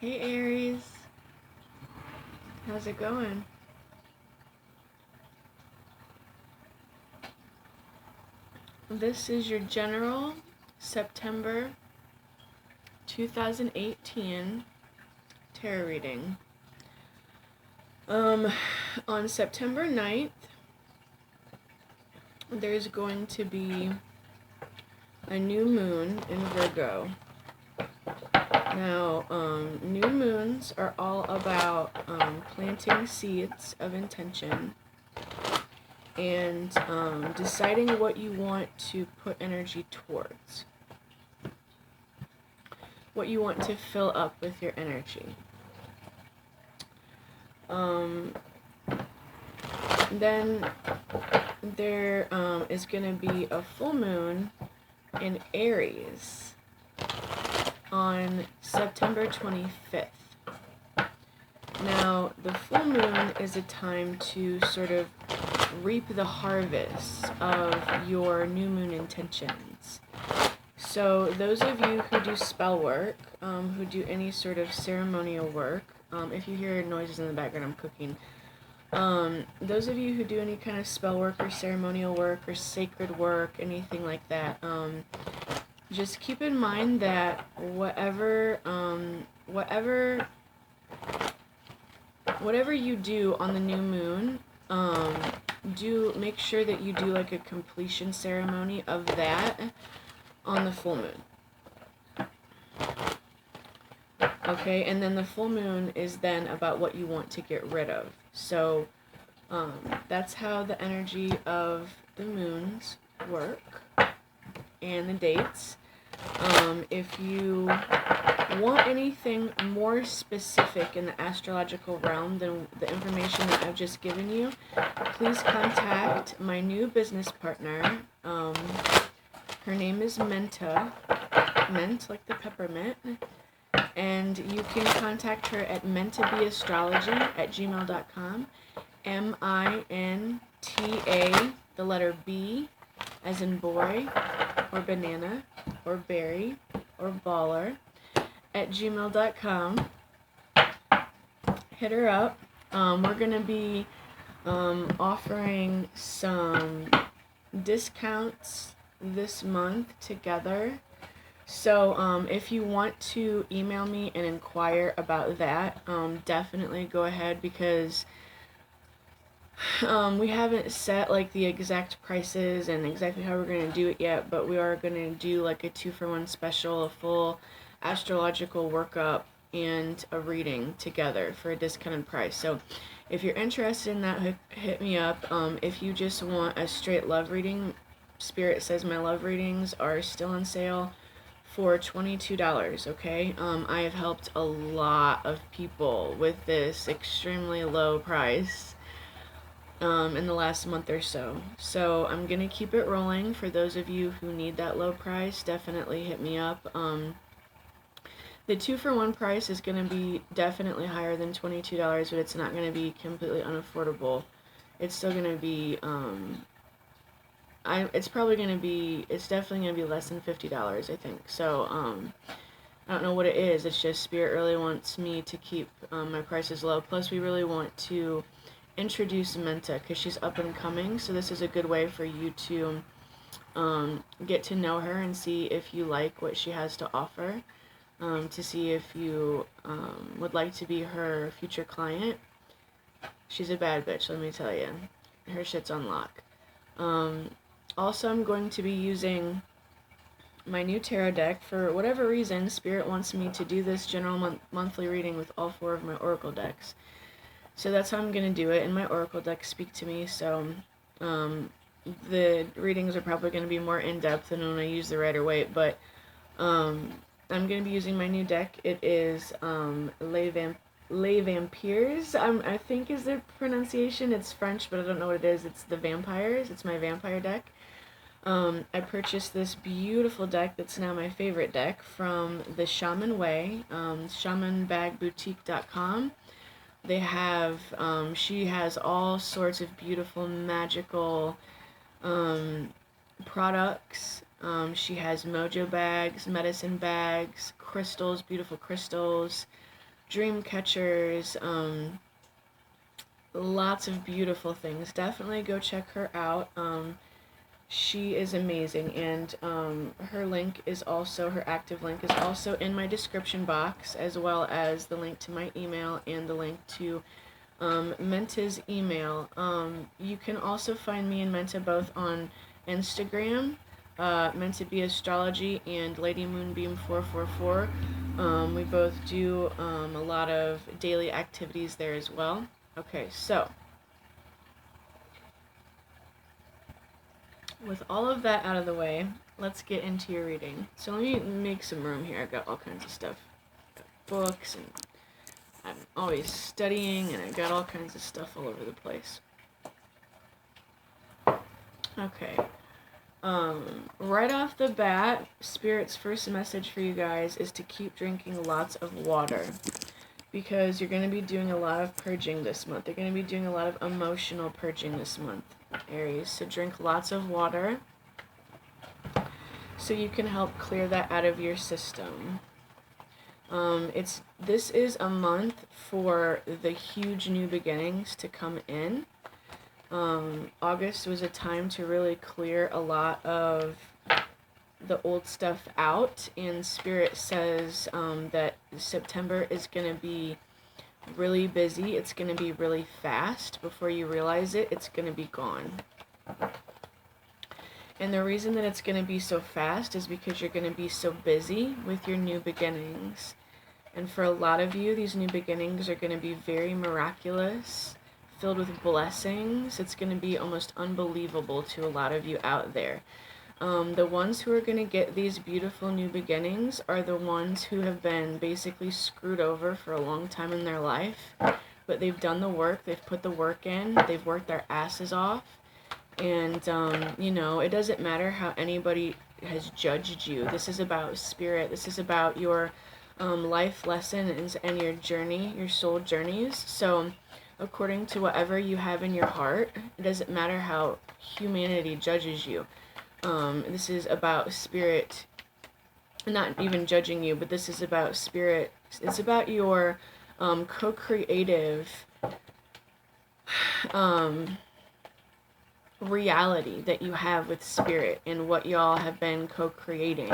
Hey Aries, how's it going? This is your general September 2018 tarot reading. On September 9th, there's going to be a new moon in Virgo. Now, new moons are all about planting seeds of intention and deciding what you want to put energy towards, what you want to fill up with your energy. Then there is going to be a full moon in Aries on September 25th. Now, the full moon is a time to sort of reap the harvest of your new moon intentions. So those of you who do spell work, who do any sort of ceremonial work, if you hear noises in the background, I'm cooking. Those of you who do any kind of spell work or ceremonial work or sacred work, anything like that, just keep in mind that whatever you do on the new moon, do make sure that you do like a completion ceremony of that on the full moon. Okay, and then the full moon is then about what you want to get rid of. So that's how the energy of the moons work and the dates. If you want anything more specific in the astrological realm than the information that I've just given you, please contact my new business partner. Her name is Menta, mint like the peppermint, and you can contact her at mentabeastrology@gmail.com, MINTA, the letter B, as in boy, or banana, or berry, or baller, @gmail.com. Hit her up. We're going to be offering some discounts this month together. So if you want to email me and inquire about that, definitely go ahead, because we haven't set like the exact prices and exactly how we're going to do it yet, but we are going to do like a 2-for-1 special, a full astrological workup and a reading together for a discounted price. So if you're interested in that, hit me up. If you just want a straight love reading, Spirit says my love readings are still on sale for $22, okay? I have helped a lot of people with this extremely low price in the last month or so. So I'm going to keep it rolling. For those of you who need that low price, definitely hit me up. The 2-for-1 price is going to be definitely higher than $22, but it's not going to be completely unaffordable. It's still going to be, it's definitely going to be less than $50, I think. So, I don't know what it is. It's just Spirit really wants me to keep my prices low. Plus, we really want to introduce Menta because she's up and coming. So this is a good way for you to get to know her and see if you like what she has to offer. To see if you would like to be her future client. She's a bad bitch, let me tell you. Her shit's on lock. Also, I'm going to be using my new tarot deck. For whatever reason, Spirit wants me to do this general monthly reading with all 4 of my oracle decks. So that's how I'm going to do it, and my oracle decks speak to me. So the readings are probably going to be more in-depth than when I use the Rider-Waite, but I'm going to be using my new deck. It is Les Vampires, I think is the pronunciation. It's French, but I don't know what it is. It's the Vampires. It's my vampire deck. I purchased this beautiful deck that's now my favorite deck from the Shaman Way, shamanbagboutique.com. They have, she has all sorts of beautiful magical products. She has mojo bags, medicine bags, crystals, beautiful crystals, dream catchers, lots of beautiful things. Definitely go check her out. She is amazing, and her link is also, her active link is also in my description box, as well as the link to my email and the link to Menta's email. You can also find me and Menta both on Instagram, Menta Be Astrology and Lady Moonbeam 444. We both do a lot of daily activities there as well. Okay, so with all of that out of the way, let's get into your reading. So let me make some room here. I've got all kinds of stuff. I've got books, and I'm always studying, and I've got all kinds of stuff all over the place. Okay. Right off the bat, Spirit's first message for you guys is to keep drinking lots of water, because you're going to be doing a lot of purging this month. You're going to be doing a lot of emotional purging this month, Aries. So drink lots of water so you can help clear that out of your system. This is a month for the huge new beginnings to come in. August was a time to really clear a lot of the old stuff out, and Spirit says that September is going to be really busy. It's going to be really fast. Before you realize it, it's going to be gone. And the reason that it's going to be so fast is because you're going to be so busy with your new beginnings. And for a lot of you, these new beginnings are going to be very miraculous, filled with blessings. It's going to be almost unbelievable to a lot of you out there. The ones who are going to get these beautiful new beginnings are the ones who have been basically screwed over for a long time in their life, but they've done the work, they've put the work in, they've worked their asses off, and, you know, it doesn't matter how anybody has judged you. This is about Spirit. This is about your life lessons and your journey, your soul journeys. So according to whatever you have in your heart, it doesn't matter how humanity judges you. This is about Spirit, not even judging you, but this is about Spirit. It's about your co-creative reality that you have with Spirit and what y'all have been co-creating.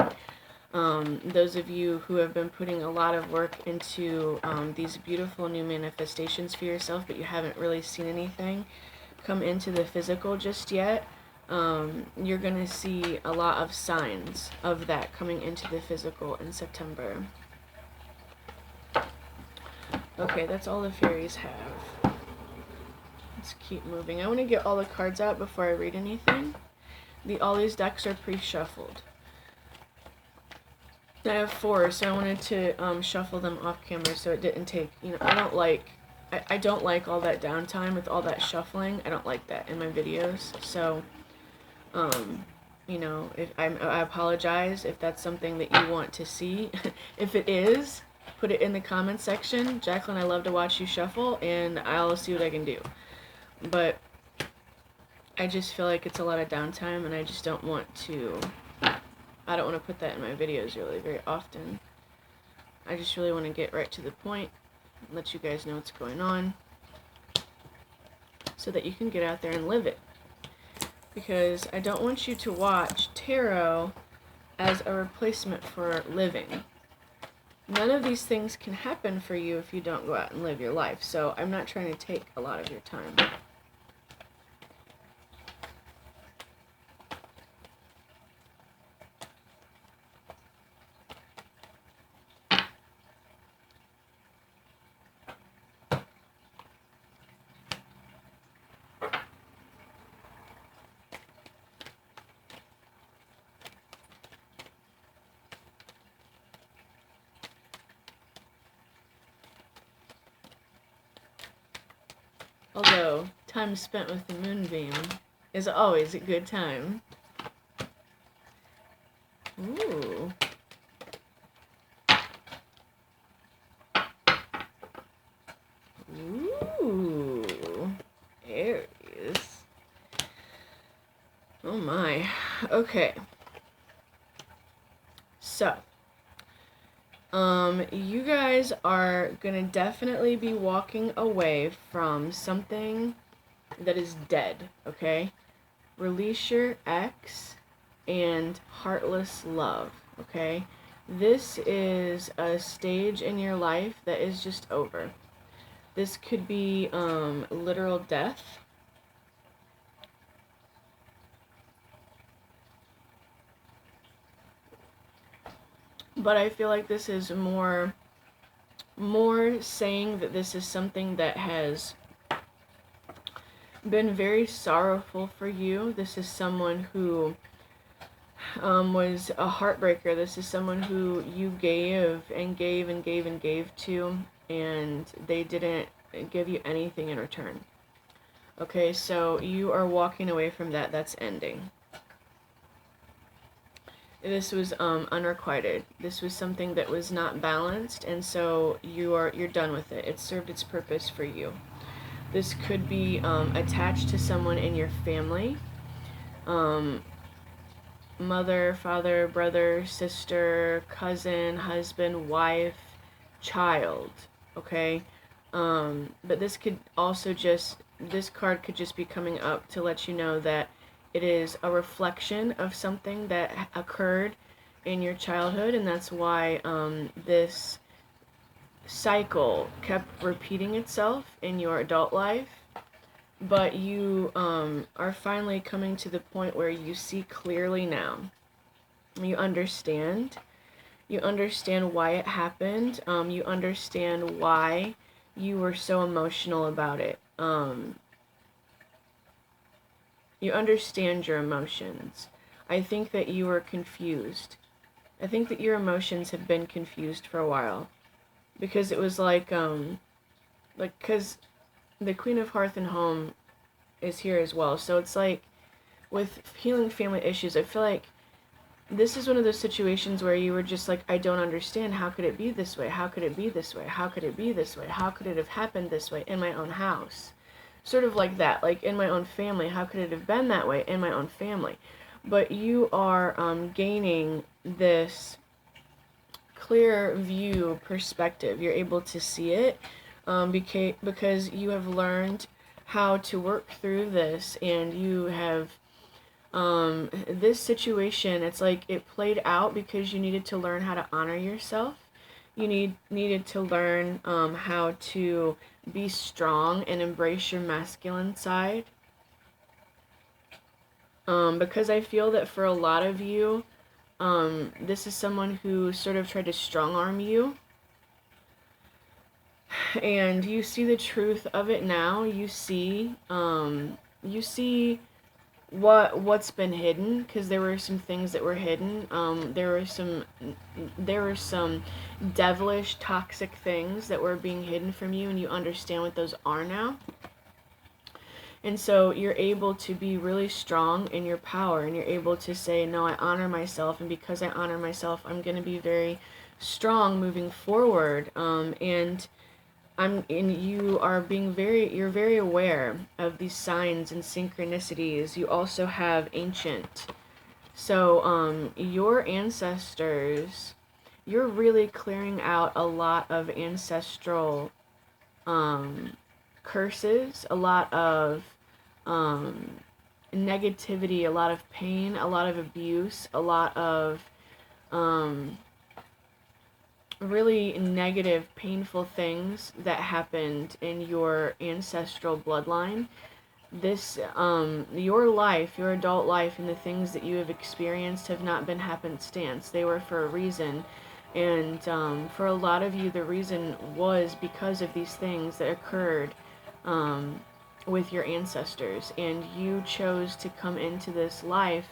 Those of you who have been putting a lot of work into these beautiful new manifestations for yourself, but you haven't really seen anything come into the physical just yet, you're going to see a lot of signs of that coming into the physical in September. Okay, that's all the fairies have. Let's keep moving. I want to get all the cards out before I read anything. All these decks are pre-shuffled. I have 4, so I wanted to shuffle them off camera so it didn't take, you know, I don't like all that downtime with all that shuffling. I don't like that in my videos. So, you know, I apologize if that's something that you want to see. If it is, put it in the comments section. Jacqueline, I love to watch you shuffle, and I'll see what I can do. But I just feel like it's a lot of downtime, and I just don't want to... I don't want to put that in my videos really very often. I just really want to get right to the point, let you guys know what's going on, so that you can get out there and live it. Because I don't want you to watch tarot as a replacement for living. None of these things can happen for you if you don't go out and live your life. So I'm not trying to take a lot of your time. Although, time spent with the Moonbeam is always a good time. Ooh. Ooh. Aries. Oh my. Okay. So, You guys are gonna definitely be walking away from something that is dead, okay? Release your ex and heartless love, okay? This is a stage in your life that is just over. This could be literal death. But I feel like this is more saying that this is something that has been very sorrowful for you. This is someone who was a heartbreaker. This is someone who you gave and gave and gave and gave to, and they didn't give you anything in return. Okay, so you are walking away from that. That's ending. This was unrequited. This was something that was not balanced, and so you're done with it. It served its purpose for you. This could be attached to someone in your family. Mother, father, brother, sister, cousin, husband, wife, child, okay? But this could also just, this card could just be coming up to let you know that it is a reflection of something that occurred in your childhood, and that's why this cycle kept repeating itself in your adult life. But you are finally coming to the point where you see clearly now. You understand. You understand why it happened. You understand why you were so emotional about it. You understand your emotions. I think that you were confused. I think that your emotions have been confused for a while. Because it was because the Queen of Hearth and Home is here as well. So it's like, with healing family issues, I feel like this is one of those situations where you were just like, I don't understand. How could it be this way? How could it be this way? How could it be this way? How could it have happened this way in my own house? Sort of like that, like in my own family. How could it have been that way in my own family? But you are gaining this clear view perspective. You're able to see it because you have learned how to work through this, and you have this situation, it's like it played out because you needed to learn how to honor yourself. You needed to learn how to be strong and embrace your masculine side. Because I feel that for a lot of you, this is someone who sort of tried to strong-arm you. And you see the truth of it now. You see what's been hidden, because there were some things that were hidden. There were some devilish, toxic things that were being hidden from you, and you understand what those are now. And so you're able to be really strong in your power, and you're able to say, no, I honor myself, and because I honor myself, I'm going to be very strong moving forward. You're very aware of these signs and synchronicities. You also have ancient. So, your ancestors, you're really clearing out a lot of ancestral, curses, a lot of, negativity, a lot of pain, a lot of abuse, a lot of, really negative, painful things that happened in your ancestral bloodline. This, your life, your adult life, and the things that you have experienced have not been happenstance. They were for a reason. And for a lot of you, the reason was because of these things that occurred with your ancestors. And you chose to come into this life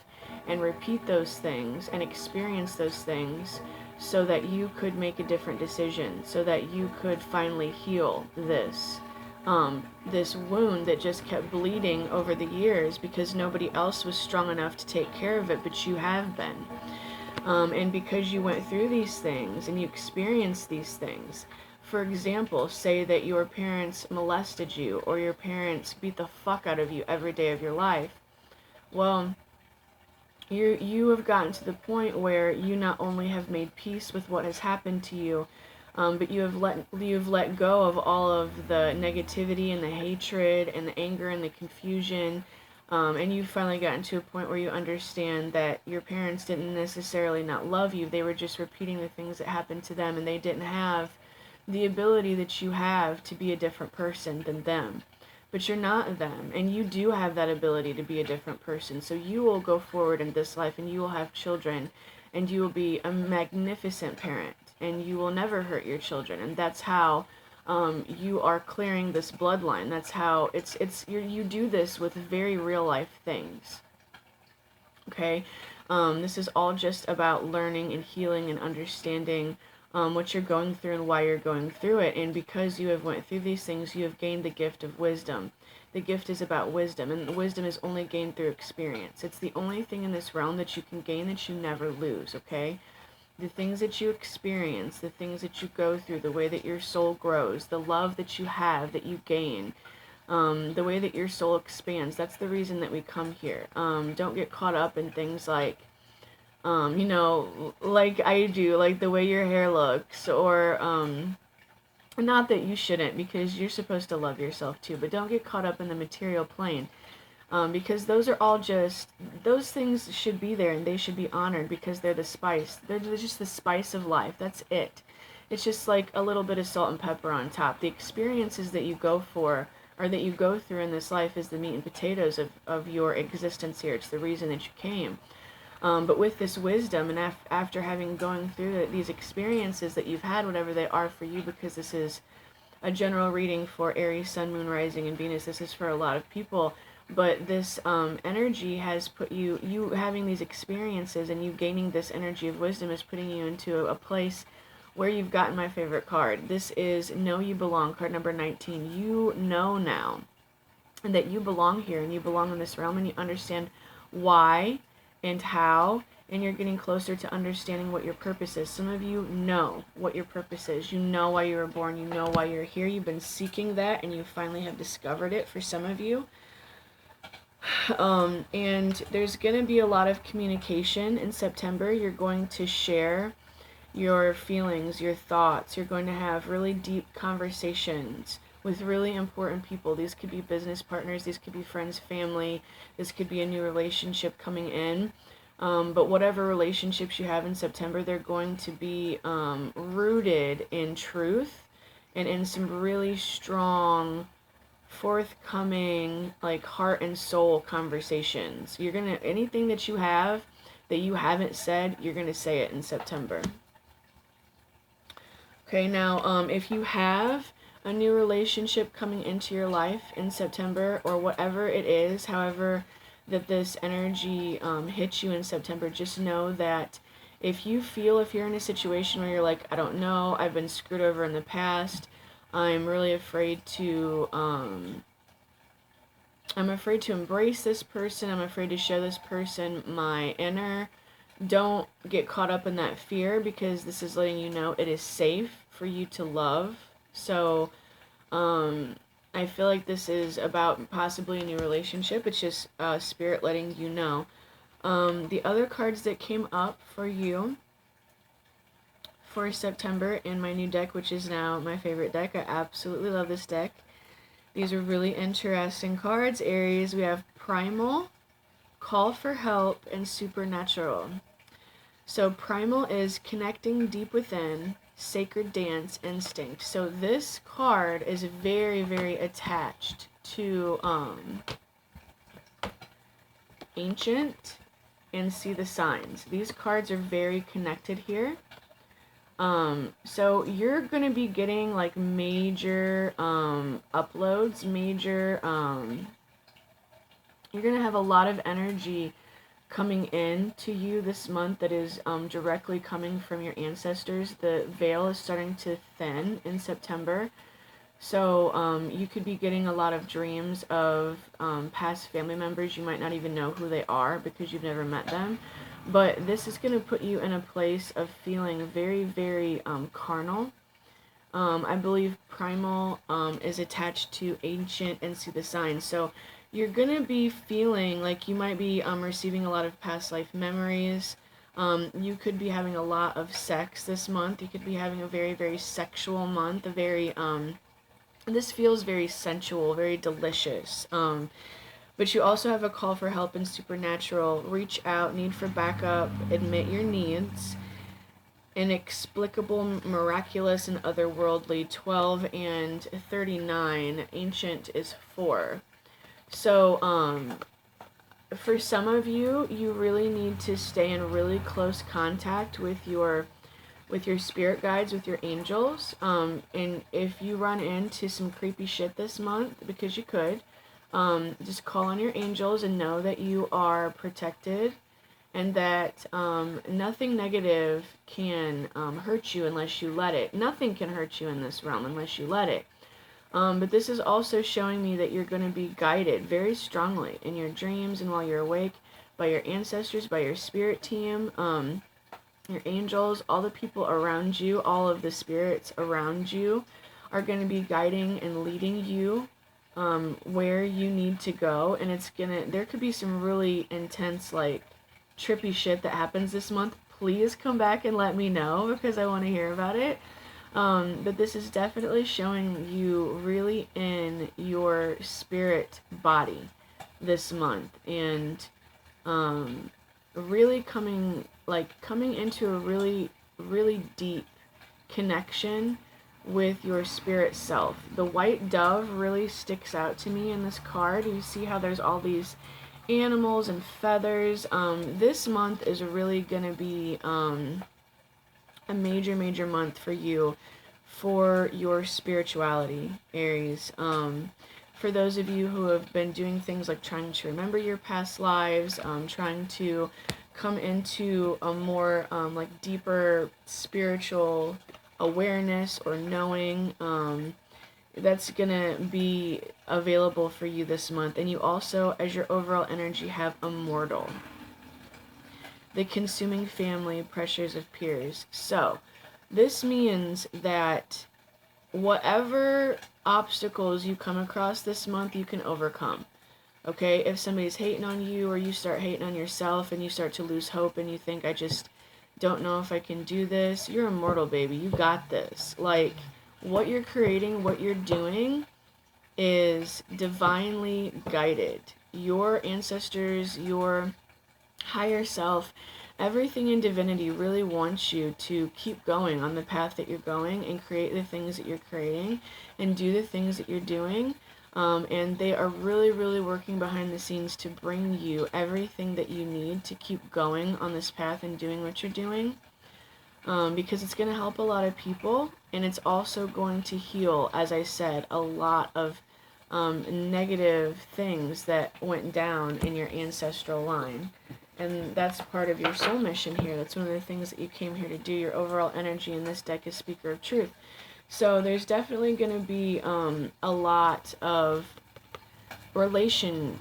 and repeat those things and experience those things, so that you could make a different decision, so that you could finally heal this wound that just kept bleeding over the years because nobody else was strong enough to take care of it, but you have been. And because you went through these things and you experienced these things. For example, say that your parents molested you, or your parents beat the fuck out of you every day of your life. Well, You have gotten to the point where you not only have made peace with what has happened to you, but you've let go of all of the negativity and the hatred and the anger and the confusion, and you've finally gotten to a point where you understand that your parents didn't necessarily not love you. They were just repeating the things that happened to them, and they didn't have the ability that you have to be a different person than them. But you're not them, and you do have that ability to be a different person. So you will go forward in this life, and you will have children, and you will be a magnificent parent, and you will never hurt your children. And that's how you are clearing this bloodline. That's how you do this with very real life things. Okay, this is all just about learning and healing and understanding what you're going through and why you're going through it. And because you have went through these things, you have gained the gift of wisdom. The gift is about wisdom, and wisdom is only gained through experience. It's the only thing in this realm that you can gain that you never lose, okay? The things that you experience, the things that you go through, the way that your soul grows, the love that you have, that you gain, the way that your soul expands, that's the reason that we come here. Don't get caught up in things like, like I do, like the way your hair looks, or, not that you shouldn't, because you're supposed to love yourself too, but don't get caught up in the material plane, because those are all just, those things should be there, and they should be honored, because they're the spice, they're just the spice of life, that's it. It's just like a little bit of salt and pepper on top. The experiences that you go for, or that you go through in this life, is the meat and potatoes of your existence here. It's the reason that you came. But with this wisdom, and after having gone through these experiences that you've had, whatever they are for you, because this is a general reading for Aries, Sun, Moon, Rising, and Venus. This is for a lot of people. But this energy has put you having these experiences and you gaining this energy of wisdom is putting you into a place where you've gotten my favorite card. This is Know You Belong, card number 19. You know now and that you belong here, and you belong in this realm, and you understand why and how, and you're getting closer to understanding what your purpose is. Some of you know what your purpose is. You know why you were born. You know why you're here. You've been seeking that, and you finally have discovered it for some of you. And there's going to be a lot of communication in September. You're going to share your feelings, your thoughts. You're going to have really deep conversations with really important people. These could be business partners, these could be friends, family, this could be a new relationship coming in. But whatever relationships you have in September, they're going to be rooted in truth and in some really strong, forthcoming, like heart and soul conversations. You're gonna, anything that you have that you haven't said, you're gonna say it in September. Okay, now if you have a new relationship coming into your life in September, or whatever it is, however that this energy hits you in September, just know that if you're in a situation where you're like, I don't know, I've been screwed over in the past, I'm really afraid to embrace this person, I'm afraid to show this person my inner, don't get caught up in that fear, because this is letting you know it is safe for you to love. So I feel like this is about possibly a new relationship. It's just spirit letting you know. The other cards that came up for you for September in my new deck, which is now my favorite deck. I absolutely love this deck. These are really interesting cards. Aries, we have Primal, Call for Help, and Supernatural. So Primal is connecting deep within, sacred dance, instinct. So this card is very, very attached to ancient and see the signs. These cards are very connected here. So you're going to be getting like major uploads, major you're going to have a lot of energy coming in to you this month that is directly coming from your ancestors. The veil is starting to thin in September. So you could be getting a lot of dreams of past family members. You might not even know who they are because you've never met them. But this is going to put you in a place of feeling very, very carnal. I believe Primal is attached to ancient and see the signs. So you're gonna be feeling like you might be receiving a lot of past life memories. You could be having a lot of sex this month. You could be having a very, very sexual month. A very this feels very sensual, very delicious. But you also have a call for help and supernatural. Reach out, need for backup, admit your needs. Inexplicable, miraculous, and otherworldly. 12 and 39. Ancient is 4. So, for some of you, you really need to stay in really close contact with your spirit guides, with your angels. And if you run into some creepy shit this month, because you could, just call on your angels and know that you are protected, and that nothing negative can hurt you unless you let it. Nothing can hurt you in this realm unless you let it. But this is also showing me that you're going to be guided very strongly in your dreams and while you're awake by your ancestors, by your spirit team, your angels, all the people around you, all of the spirits around you are going to be guiding and leading you where you need to go. And there could be some really intense, like, trippy shit that happens this month. Please come back and let me know, because I want to hear about it. But this is definitely showing you really in your spirit body this month, and really coming into a really, really deep connection with your spirit self. The white dove really sticks out to me in this card. You see how there's all these animals and feathers. This month is really going to be a major, major month for you, for your spirituality, Aries. For those of you who have been doing things like trying to remember your past lives, trying to come into a more like deeper spiritual awareness or knowing, that's gonna be available for you this month. And you also, as your overall energy, have Immortal, the consuming family, pressures of peers. So this means that whatever obstacles you come across this month, you can overcome. Okay, if somebody's hating on you, or you start hating on yourself and you start to lose hope and you think, I just don't know if I can do this, you're immortal, baby. You got this. Like, what you're creating, what you're doing is divinely guided. Your ancestors, your higher self, everything in divinity really wants you to keep going on the path that you're going and create the things that you're creating and do the things that you're doing. And they are really, really working behind the scenes to bring you everything that you need to keep going on this path and doing what you're doing. Because it's going to help a lot of people, and it's also going to heal, as I said, a lot of negative things that went down in your ancestral line. And that's part of your soul mission here. That's one of the things that you came here to do. Your overall energy in this deck is Speaker of Truth. So there's definitely going to be a lot of relating.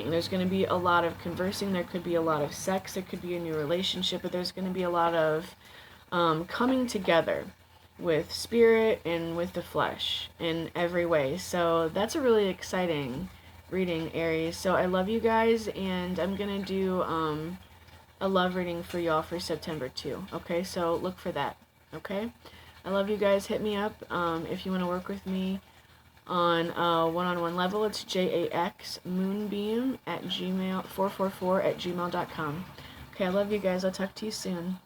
There's going to be a lot of conversing. There could be a lot of sex. There could be a new relationship. But there's going to be a lot of coming together with spirit and with the flesh in every way. So that's a really exciting reading, Aries. So I love you guys, and I'm going to do a love reading for y'all for September too. Okay, so look for that. Okay? I love you guys. Hit me up if you want to work with me on a one-on-one level. It's JAX Moonbeam at gmail 444 at gmail.com. Okay, I love you guys. I'll talk to you soon.